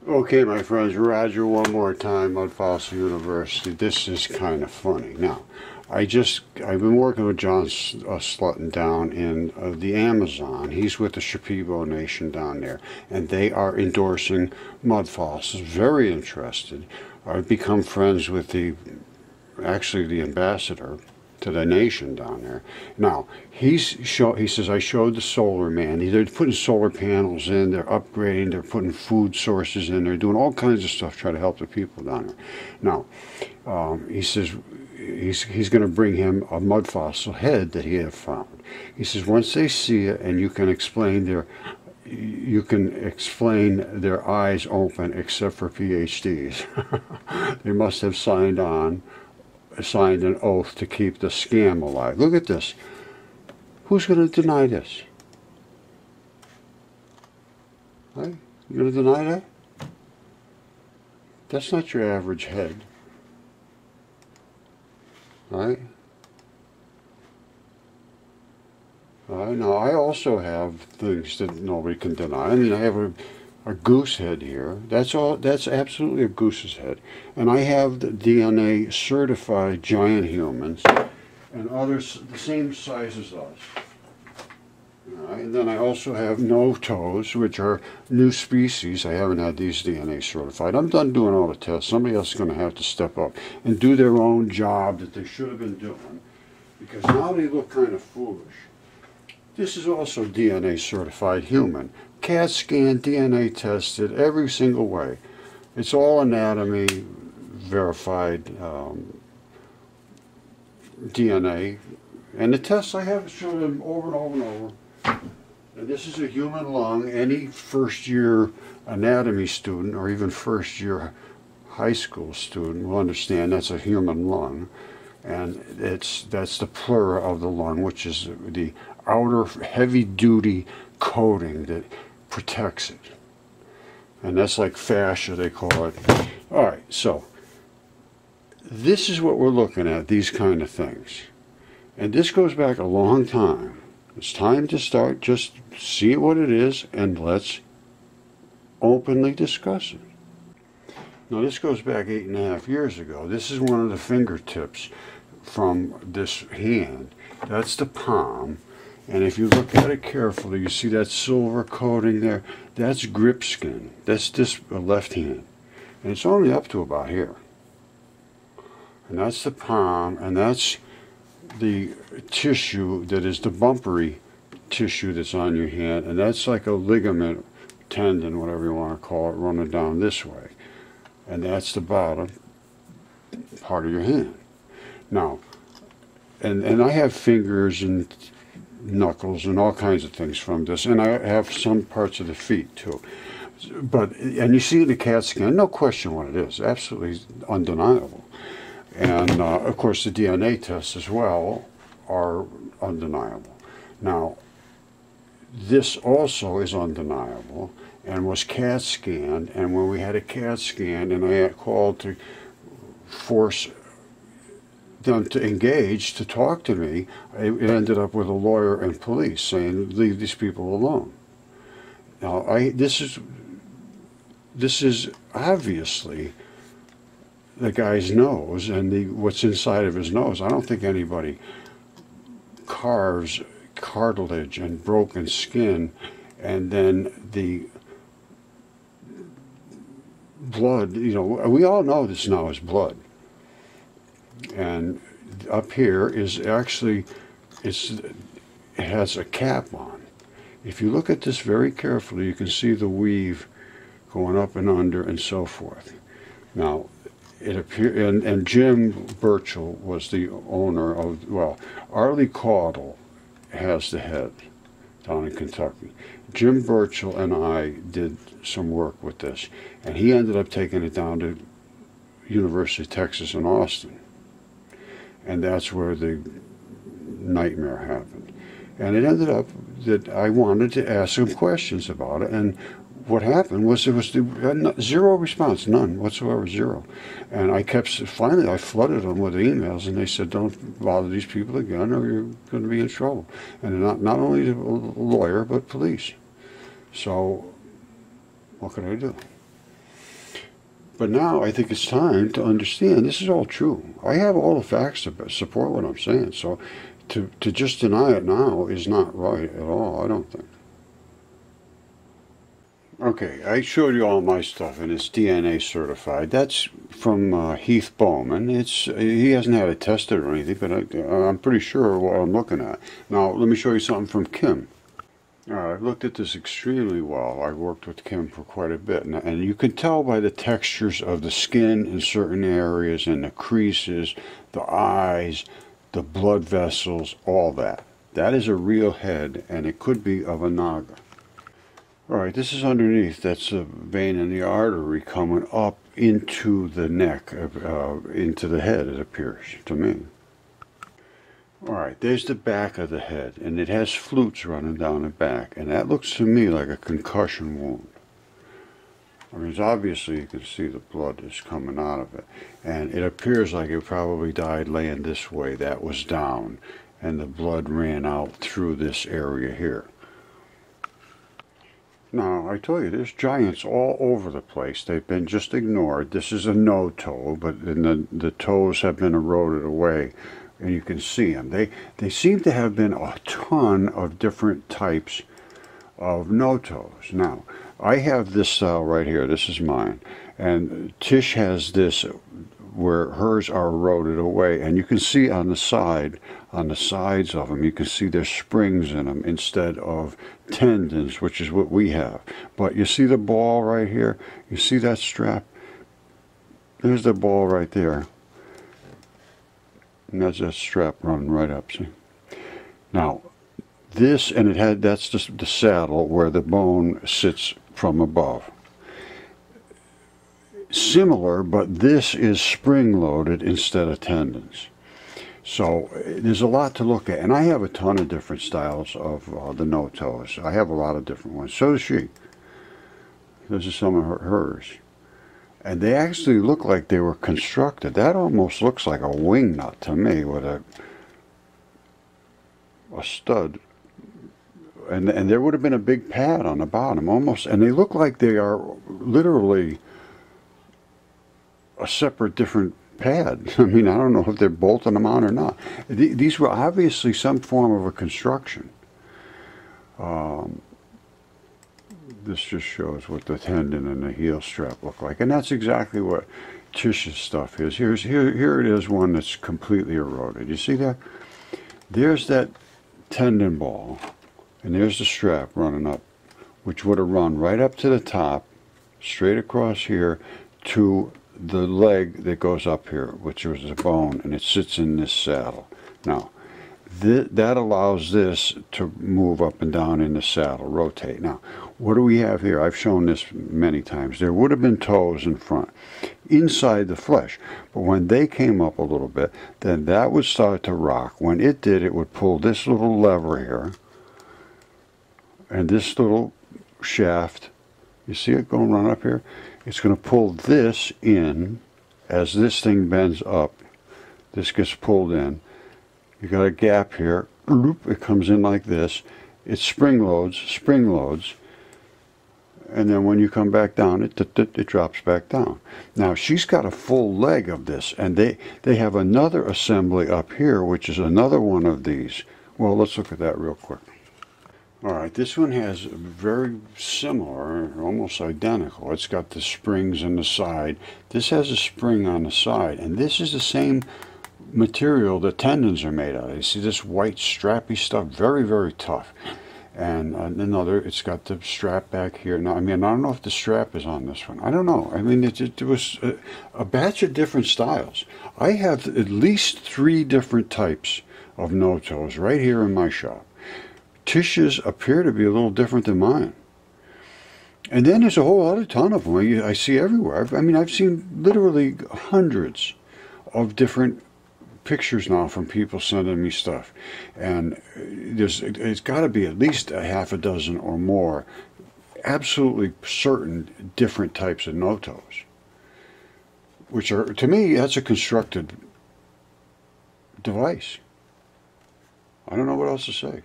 Okay, my friends, Roger one more time, Mudfossil University. This is kind of funny. Now, I've been working with John Slutton down in the Amazon. He's with the Shipibo Nation down there, and they are endorsing mud fossils. Very interested. I've become friends with actually the ambassador to the nation down there. Now, he says, I showed the solar man. They're putting solar panels in, they're upgrading, they're putting food sources in, they're doing all kinds of stuff to try to help the people down there. Now, he says he's going to bring him a mud fossil head that he had found. He says once they see it and you can explain their eyes open except for PhDs. They must have signed an oath to keep the scam alive. Look at this. Who's going to deny this? Right? You going to deny that? That's not your average head. Right? Now, I also have things that nobody can deny. I mean, I have a goose head here. That's absolutely a goose's head. And I have the DNA certified giant humans and others the same size as us. Right? And then I also have no toes, which are new species. I haven't had these DNA certified. I'm done doing all the tests. Somebody else is going to have to step up and do their own job that they should have been doing, because now they look kind of foolish. This is also DNA certified human. CAT scan, DNA tested, every single way. It's all anatomy verified DNA. And the tests I have shown them over and over and over. And this is a human lung. Any first-year anatomy student or even first-year high school student will understand that's a human lung. And that's the pleura of the lung, which is the outer heavy-duty coating that protects it. And that's like fascia, they call it. All right, so this is what we're looking at, these kind of things. And this goes back a long time. It's time to start, just see what it is, and let's openly discuss it. Now, this goes back 8.5 years ago. This is one of the fingertips from this hand. That's the palm. And if you look at it carefully, you see that silver coating there? That's grip skin. That's this left hand. And it's only up to about here. And that's the palm, and that's the tissue that is the bumpery tissue that's on your hand. And that's like a ligament, tendon, whatever you want to call it, running down this way. And that's the bottom part of your hand. Now, and I have fingers and knuckles and all kinds of things from this, and I have some parts of the feet too. But, and you see in the CAT scan, no question what it is, absolutely undeniable. And of course the DNA tests as well are undeniable. Now, this also is undeniable and was CAT scanned, and when we had a CAT scan and I had called to force them to engage, to talk to me, it ended up with a lawyer and police saying, leave these people alone. Now, this is obviously the guy's nose and what's inside of his nose. I don't think anybody carves cartilage and broken skin and then the blood, you know, we all know this now is blood. And up here is actually, it has a cap on. If you look at this very carefully, you can see the weave going up and under and so forth. Now, it appears, and Jim Burchell was the owner of, well, Arlie Caudle has the head down in Kentucky. Jim Burchell and I did some work with this, and he ended up taking it down to University of Texas in Austin. And that's where the nightmare happened. And it ended up that I wanted to ask him questions about it, and what happened was there was zero response, none whatsoever, zero. And I finally I flooded them with emails, and they said, don't bother these people again or you're going to be in trouble. And not only the lawyer, but police. So what could I do? But now I think it's time to understand this is all true. I have all the facts to support what I'm saying. So to just deny it now is not right at all, I don't think. Okay, I showed you all my stuff, and it's DNA certified. That's from Heath Bowman. He hasn't had it tested or anything, but I'm pretty sure what I'm looking at. Now, let me show you something from Kim. All right, I've looked at this extremely well. I've worked with Kim for quite a bit, and you can tell by the textures of the skin in certain areas, and the creases, the eyes, the blood vessels, all that. That is a real head, and it could be of a naga. All right, this is underneath. That's a vein in the artery coming up into the neck, into the head, it appears to me. All right, there's the back of the head, and it has flutes running down the back, and that looks to me like a concussion wound. I mean, obviously you can see the blood is coming out of it, and it appears like it probably died laying this way. That was down, and the blood ran out through this area here. Now, I told you, there's giants all over the place. They've been just ignored. This is a no-toe, but the toes have been eroded away, and you can see them. They seem to have been a ton of different types of no-toes. Now, I have this style right here. This is mine. And Tish has this where hers are eroded away, and you can see on the sides of them, you can see there's springs in them instead of tendons, which is what we have. But you see the ball right here? You see that strap? There's the ball right there. And that's that strap running right up, see? Now, this, and that's just the saddle where the bone sits from above. Similar, but this is spring-loaded instead of tendons. So there's a lot to look at, and I have a ton of different styles of the no-toes. I have a lot of different ones. So does she. This is some of hers. And they actually look like they were constructed. That almost looks like a wing nut to me with a stud. And there would have been a big pad on the bottom almost. And they look like they are literally a separate different pad. I mean, I don't know if they're bolting them on or not. These were obviously some form of a construction. This just shows what the tendon and the heel strap look like, and that's exactly what Tish's stuff is. Here it is, one that's completely eroded. You see that? There's that tendon ball, and there's the strap running up, which would have run right up to the top, straight across here to the leg that goes up here, which is a bone, and it sits in this saddle. Now, that allows this to move up and down in the saddle, rotate. Now, what do we have here? I've shown this many times. There would have been toes in front, inside the flesh. But when they came up a little bit, then that would start to rock. When it did, it would pull this little lever here, and this little shaft, you see it going right up here? It's going to pull this in. As this thing bends up, this gets pulled in. You got a gap here. It comes in like this. It spring loads, and then when you come back down, it drops back down. Now, she's got a full leg of this, and they have another assembly up here, which is another one of these. Well, let's look at that real quick. All right, this one has very similar, almost identical. It's got the springs on the side. This has a spring on the side, and this is the same material the tendons are made out of. You see this white strappy stuff, very, very tough. And another, it's got the strap back here. Now, I mean, I don't know if the strap is on this one. I don't know. I mean, it was a batch of different styles. I have at least 3 different types of no-toes right here in my shop. Tish's appear to be a little different than mine. And then there's a whole other ton of them I see everywhere. I mean, I've seen literally hundreds of different pictures now from people sending me stuff. And it's got to be at least a half a dozen or more absolutely certain different types of no-toes. Which are, to me, that's a constructed device. I don't know what else to say.